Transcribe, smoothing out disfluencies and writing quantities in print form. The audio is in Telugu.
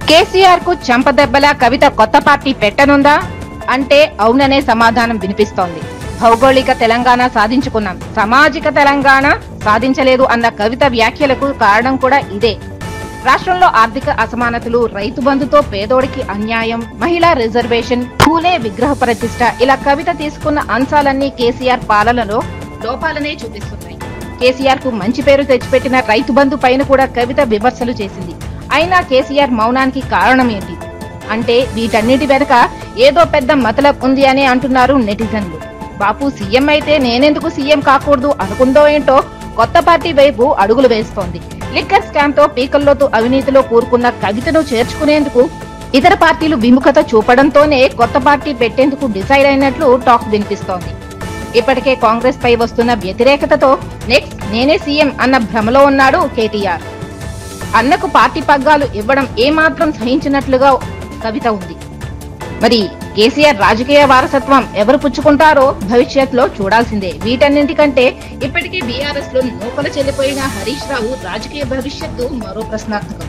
కేసీఆర్ కు చెంపదెబ్బలా కవిత కొత్త పార్టీ పెట్టనుందా అంటే అవుననే సమాధానం వినిపిస్తోంది. భౌగోళిక తెలంగాణ సాధించుకున్నాం, సామాజిక తెలంగాణ సాధించలేదు అన్న కవిత వ్యాఖ్యలకు కారణం కూడా ఇదే. రాష్ట్రంలో ఆర్థిక అసమానతలు, రైతు బంధుతో పేదోడికి అన్యాయం, మహిళా రిజర్వేషన్, పూలే విగ్రహ ప్రతిష్ట ఇలా కవిత తీసుకున్న అంశాలన్నీ కేసీఆర్ పాలనలో లోపాలనే చూపిస్తున్నాయి. కేసీఆర్ కు మంచి పేరు తెచ్చిపెట్టిన రైతు బంధు పైన కూడా కవిత విమర్శలు చేసింది. అయినా కేసీఆర్ మౌనానికి కారణం ఏంటి అంటే వీటన్నిటి వెనుక ఏదో పెద్ద మతలబ్ ఉంది అని అంటున్నారు నెటిజన్లు. బాపు సీఎం అయితే నేనెందుకు సీఎం కాకూడదు అనుకుందో ఏంటో కొత్త పార్టీ వైపు అడుగులు వేస్తోంది. లిక్కర్ స్కామ్ తో పీకల్లోతు అవినీతిలో కూరుకున్న కవితను చేర్చుకునేందుకు ఇతర పార్టీలు విముఖత చూపడంతోనే కొత్త పార్టీ పెట్టేందుకు డిసైడ్ అయినట్లు టాక్ వినిపిస్తోంది. ఇప్పటికే కాంగ్రెస్ పై వస్తున్న వ్యతిరేకతతో నెక్స్ట్ నేనే సీఎం అన్న భ్రమలో ఉన్నాడు కేటీఆర్. అన్నకు పార్టీ పగ్గాలు ఇవ్వడం ఏమాత్రం సహించినట్లుగా కవిత ఉంది. మరి కేసీఆర్ రాజకీయ వారసత్వం ఎవరు పుచ్చుకుంటారో భవిష్యత్తులో చూడాల్సిందే. వీటన్నింటికంటే ఇప్పటికే బీఆర్ఎస్ లో నూకలు చెల్లిపోయిన హరీష్ రావు రాజకీయ భవిష్యత్తు మరో ప్రశ్నార్థకం.